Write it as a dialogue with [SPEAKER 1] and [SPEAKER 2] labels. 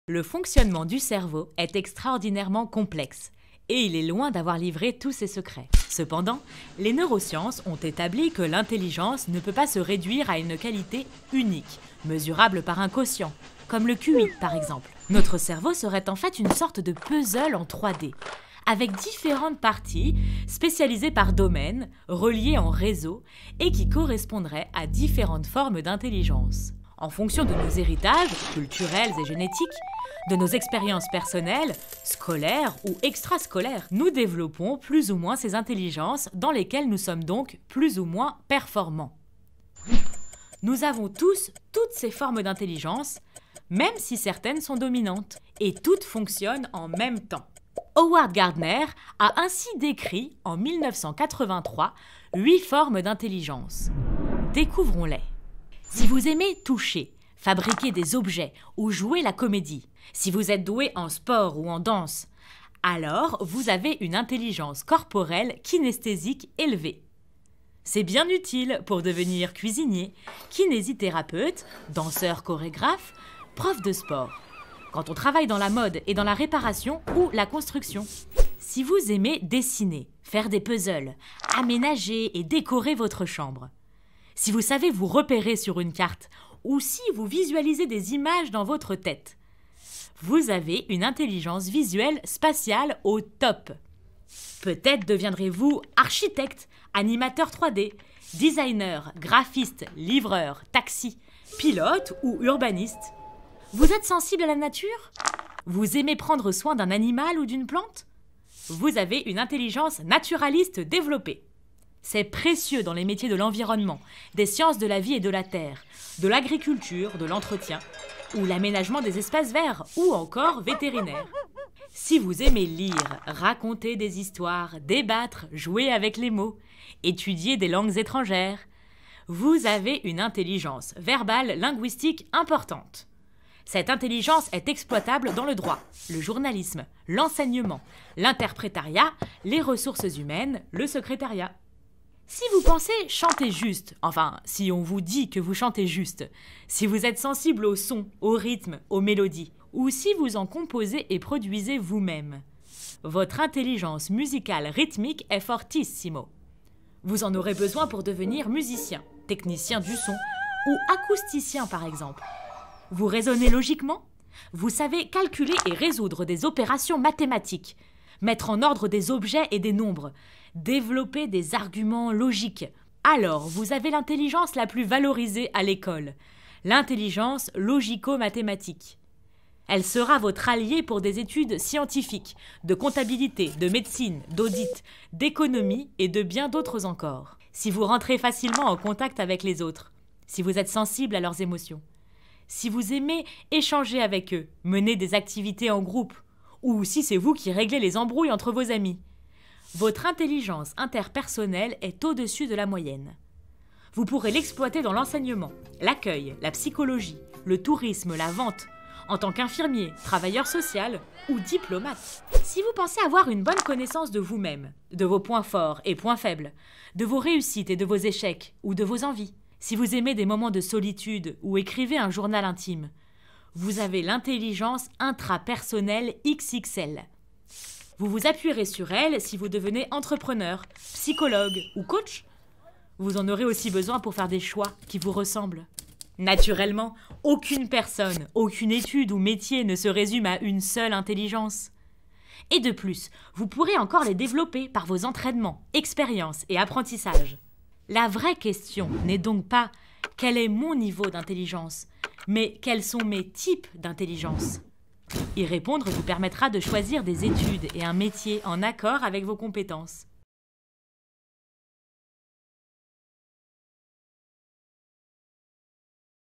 [SPEAKER 1] Le fonctionnement du cerveau est extraordinairement complexe et il est loin d'avoir livré tous ses secrets. Cependant, les neurosciences ont établi que l'intelligence ne peut pas se réduire à une qualité unique, mesurable par un quotient, comme le QI par exemple. Notre cerveau serait en fait une sorte de puzzle en 3D, avec différentes parties spécialisées par domaine, reliées en réseau et qui correspondraient à différentes formes d'intelligence. En fonction de nos héritages culturels et génétiques, de nos expériences personnelles, scolaires ou extrascolaires, nous développons plus ou moins ces intelligences dans lesquelles nous sommes donc plus ou moins performants. Nous avons tous toutes ces formes d'intelligence, même si certaines sont dominantes, et toutes fonctionnent en même temps. Howard Gardner a ainsi décrit en 1983 8 formes d'intelligence. Découvrons-les. Si vous aimez toucher, fabriquer des objets ou jouer la comédie, si vous êtes doué en sport ou en danse, alors vous avez une intelligence corporelle kinesthésique élevée. C'est bien utile pour devenir cuisinier, kinésithérapeute, danseur chorégraphe, prof de sport, quand on travaille dans la mode et dans la réparation ou la construction. Si vous aimez dessiner, faire des puzzles, aménager et décorer votre chambre, si vous savez vous repérer sur une carte ou si vous visualisez des images dans votre tête, vous avez une intelligence visuelle spatiale au top. Peut-être deviendrez-vous architecte, animateur 3D, designer, graphiste, livreur, taxi, pilote ou urbaniste. Vous êtes sensible à la nature? Vous aimez prendre soin d'un animal ou d'une plante? Vous avez une intelligence naturaliste développée. C'est précieux dans les métiers de l'environnement, des sciences de la vie et de la terre, de l'agriculture, de l'entretien, ou l'aménagement des espaces verts, ou encore vétérinaire. Si vous aimez lire, raconter des histoires, débattre, jouer avec les mots, étudier des langues étrangères, vous avez une intelligence verbale linguistique importante. Cette intelligence est exploitable dans le droit, le journalisme, l'enseignement, l'interprétariat, les ressources humaines, le secrétariat. Si vous pensez chanter juste, enfin, si on vous dit que vous chantez juste, si vous êtes sensible au son, au rythme, aux mélodies, ou si vous en composez et produisez vous-même, votre intelligence musicale rythmique est fortissimo. Vous en aurez besoin pour devenir musicien, technicien du son, ou acousticien par exemple. Vous raisonnez logiquement? Vous savez calculer et résoudre des opérations mathématiques, mettre en ordre des objets et des nombres, développer des arguments logiques. Alors, vous avez l'intelligence la plus valorisée à l'école, l'intelligence logico-mathématique. Elle sera votre allié pour des études scientifiques, de comptabilité, de médecine, d'audit, d'économie et de bien d'autres encore. Si vous rentrez facilement en contact avec les autres, si vous êtes sensible à leurs émotions, si vous aimez échanger avec eux, mener des activités en groupe, ou si c'est vous qui réglez les embrouilles entre vos amis, votre intelligence interpersonnelle est au-dessus de la moyenne. Vous pourrez l'exploiter dans l'enseignement, l'accueil, la psychologie, le tourisme, la vente, en tant qu'infirmier, travailleur social ou diplomate. Si vous pensez avoir une bonne connaissance de vous-même, de vos points forts et points faibles, de vos réussites et de vos échecs ou de vos envies, si vous aimez des moments de solitude ou écrivez un journal intime, vous avez l'intelligence intrapersonnelle XXL. Vous vous appuierez sur elle si vous devenez entrepreneur, psychologue ou coach. Vous en aurez aussi besoin pour faire des choix qui vous ressemblent. Naturellement, aucune personne, aucune étude ou métier ne se résume à une seule intelligence. Et de plus, vous pourrez encore les développer par vos entraînements, expériences et apprentissages. La vraie question n'est donc pas « quel est mon niveau d'intelligence ?» mais « quels sont mes types d'intelligence ?» Y répondre vous permettra de choisir des études et un métier en accord avec vos compétences.